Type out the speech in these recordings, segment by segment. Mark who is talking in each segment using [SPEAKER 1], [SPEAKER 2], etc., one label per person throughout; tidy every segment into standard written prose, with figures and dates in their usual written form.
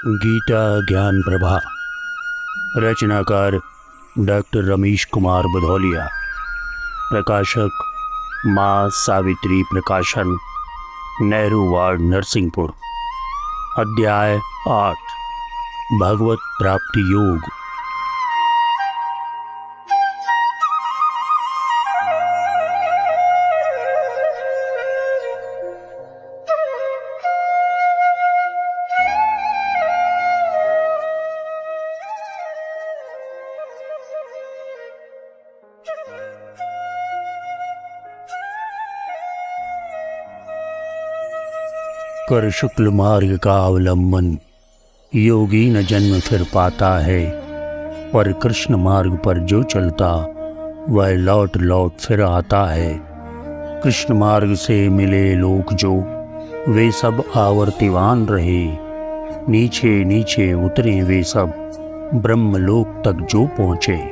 [SPEAKER 1] गीता ज्ञान प्रभा। रचनाकार डॉक्टर रमेश कुमार बधौलिया। प्रकाशक माँ सावित्री प्रकाशन, नेहरू वार्ड, नरसिंहपुर। अध्याय 8, भगवत प्राप्ति योग। कर शुक्ल मार्ग का अवलंबन योगी न जन्म फिर पाता है, पर कृष्ण मार्ग पर जो चलता वह लौट लौट फिर आता है। कृष्ण मार्ग से मिले लोक जो, वे सब आवर्तिवान रहे। नीचे नीचे उतरे वे सब, ब्रह्मलोक तक जो पहुँचे।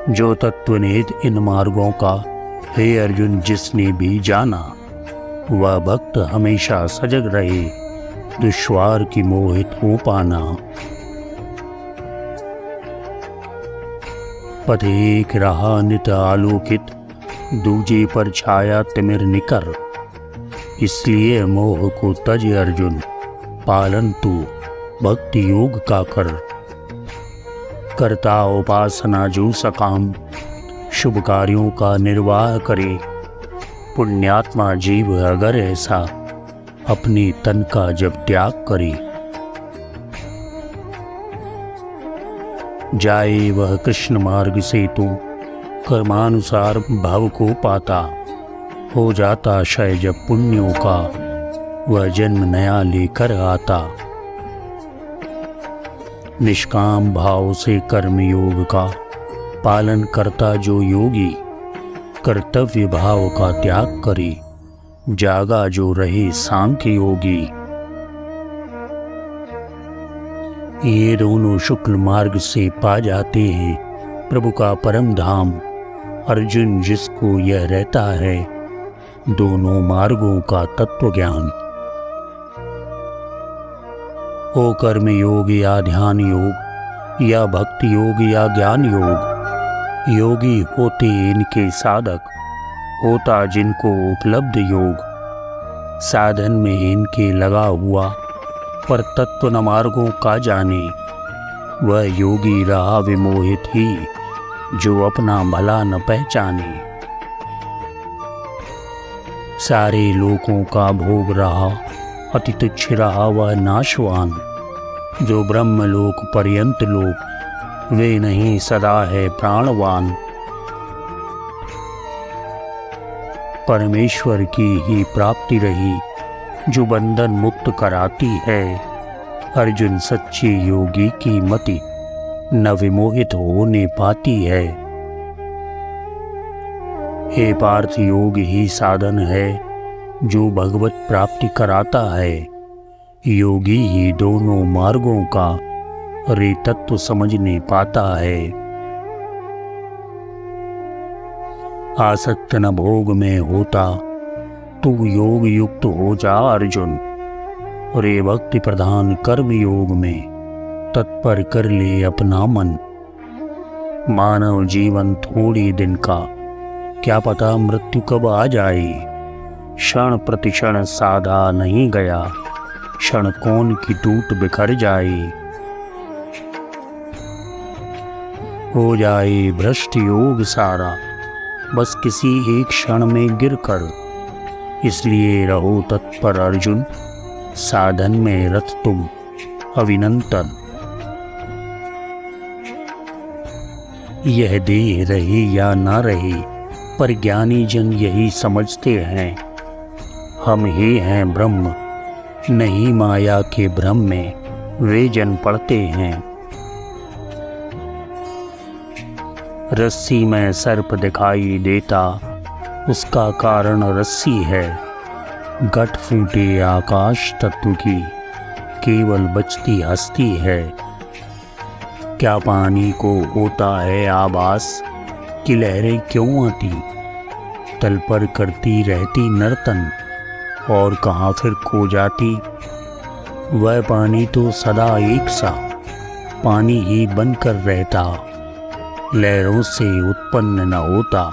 [SPEAKER 1] जो तत्वनिहित इन मार्गों का हे अर्जुन जिसने भी जाना, वह भक्त हमेशा सजग रहे, दुश्वार की मोहित हो पाना। पथ एक रहा नित आलोकित, दूजे पर छाया तिमिर निकर। इसलिए मोह को तज अर्जुन, पालन तू भक्ति योग का कर। करता उपासना जो सकाम, शुभ कार्यों का निर्वाह करे। पुण्यात्मा जीव अगर ऐसा, अपने तन का जब त्याग करे। जाए वह कृष्ण मार्ग से तो, कर्मानुसार भव को पाता। हो जाता क्षय जब पुण्यों का, वह जन्म नया लेकर आता। निष्काम भाव से कर्म योग का पालन करता जो योगी, कर्तव्य भाव का त्याग करे। जागा जो रहे सांख्य योगी। ये दोनों शुक्ल मार्ग से पा जाते हैं प्रभु का परम धाम। अर्जुन जिसको यह रहता है, दोनों मार्गों का तत्व ज्ञान। हो कर्म योग या ध्यान योग, या भक्ति योग या ज्ञान योग, योगी होते इनके साधक, होता जिनको उपलब्ध योग। साधन में इनके लगा हुआ, पर तत्व न मार्गों का जाने। वह योगी रहा विमोहित ही, जो अपना भला न पहचाने। सारे लोकों का भोग रहा, अति तुच्छ रहा वह नाशवान। जो ब्रह्मलोक पर्यंत लोक, वे नहीं सदा है प्राणवान। परमेश्वर की ही प्राप्ति रही, जो बंधन मुक्त कराती है। अर्जुन सच्चे योगी की मति, न विमोहित होने पाती है। हे पार्थ योग ही साधन है, जो भगवत प्राप्ति कराता है। योगी ही दोनों मार्गों का रे तत्व समझने पाता है। आसक्त न भोग में होता, तू योग युक्त हो जा अर्जुन। रे भक्ति प्रधान कर्म योग में, तत्पर कर ले अपना मन। मानव जीवन थोड़ी दिन का, क्या पता मृत्यु कब आ जाए। क्षण प्रतिक्षण साधा नहीं गया, क्षण कौन की टूट बिखर जाए। हो जाए भ्रष्ट योग सारा, बस किसी एक क्षण में गिरकर। इसलिए रहो तत्पर अर्जुन, साधन में रत तुम अविनंतन। यह देह रहे या ना रहे, पर ज्ञानी जन यही समझते हैं। हम ही हैं ब्रह्म, नहीं माया के भ्रम में वे जन पड़ते हैं। रस्सी में सर्प दिखाई देता, उसका कारण रस्सी है। घट फूटे आकाश तत्व की, केवल बचती हस्ती है। क्या पानी को होता है आभास, कि लहरें क्यों आती, तल पर करती रहती नर्तन। और कहाँ फिर खो जाती। वह पानी तो सदा एक सा पानी ही बनकर रहता, लहरों से उत्पन्न न होता,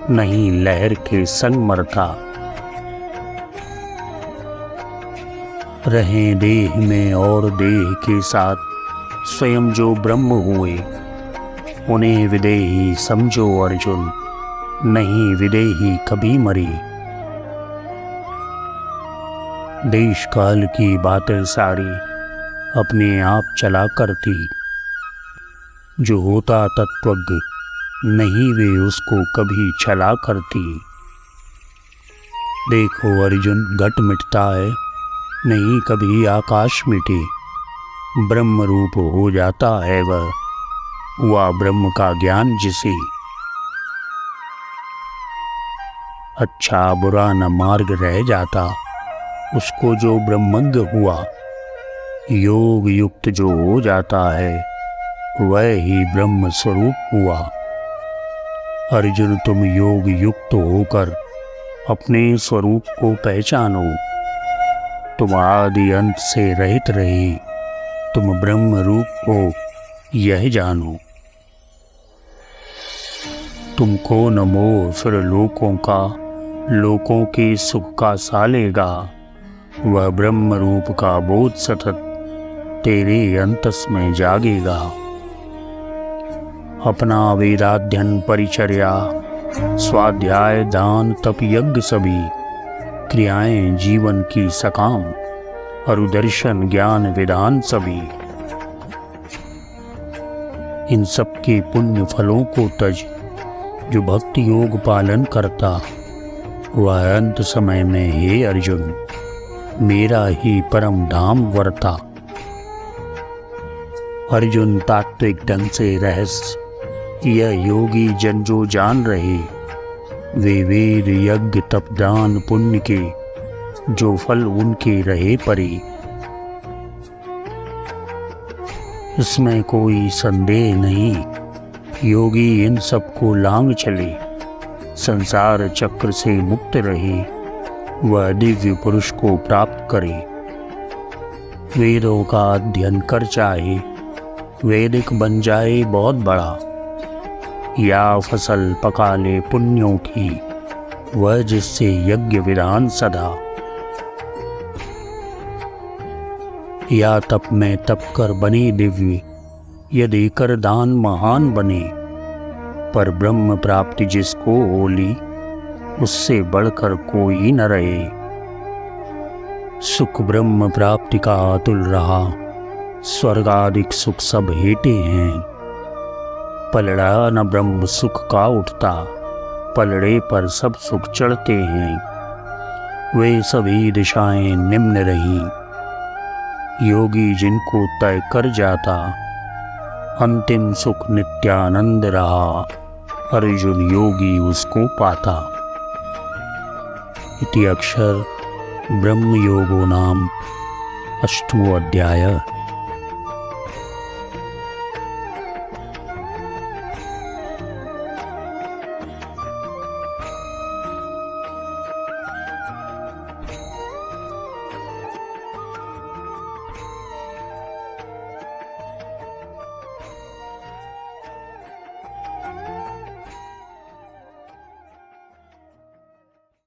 [SPEAKER 1] नहीं लहर के संग मरता। रहें देह में और देह के साथ स्वयं जो ब्रह्म हुए, उन्हें विदेही समझो अर्जुन, नहीं विदेही कभी मरी। देश काल की बातें सारी अपने आप चला करती, जो होता तत्वज्ञ नहीं वे उसको कभी छला करती। देखो अर्जुन, घट मिटता है, नहीं कभी आकाश मिटे, ब्रह्म रूप हो जाता है वह, हुआ ब्रह्म का ज्ञान जिसे। अच्छा बुरा न मार्ग रह जाता, उसको जो ब्रह्मज्ञ हुआ, योग युक्त जो हो जाता है, वह ही ब्रह्म स्वरूप हुआ। अर्जुन, तुम योग युक्त होकर अपने स्वरूप को पहचानो, तुम आदि अंत से रहित रहे, तुम ब्रह्म रूप हो यह जानो। तुमको न मोह फिर लोकों का, लोकों के सुख का सालेगा, वह ब्रह्म रूप का बोध सतत तेरे अंतस में जागेगा। अपना वेदाध्ययन परिचर्या स्वाध्याय दान तप यज्ञ सभी क्रियाएं जीवन की सकाम, अरुदर्शन ज्ञान विधान सभी, इन सब के पुण्य फलों को तज, जो भक्ति योग पालन करता, वह अंत समय में हे अर्जुन मेरा ही परम धाम वर्ता। अर्जुन, तात्विक ढंग से रहस्य यह योगी जन जो जान रहे, वे वेद यज्ञ तप दान पुण्य के जो फल उनके रहे परे। इसमें कोई संदेह नहीं, योगी इन सबको लांग चले, संसार चक्र से मुक्त रहे, वह दिव्य पुरुष को प्राप्त करे। वेदों का अध्ययन कर चाहे वैदिक बन जाए बहुत बड़ा, या फसल पका ले पुण्यों की, वह जिससे यज्ञ विधान सदा। या तप में तप कर बने दिव्य, यदि कर दान महान बने, पर ब्रह्म प्राप्ति जिसको होली, उससे बढ़कर कोई न रहे। सुख ब्रह्म प्राप्ति का अतुल रहा, स्वर्गादिक सुख सब हेटे हैं, पलड़ा न ब्रह्म सुख का उठता, पलड़े पर सब सुख चढ़ते हैं। वे सभी दिशाएं निम्न रही, योगी जिनको तय कर जाता, अंतिम सुख नित्यानंद रहा, अर्जुन योगी उसको पाता। इति अक्षर ब्रह्म योगो नाम 8वां अध्याय।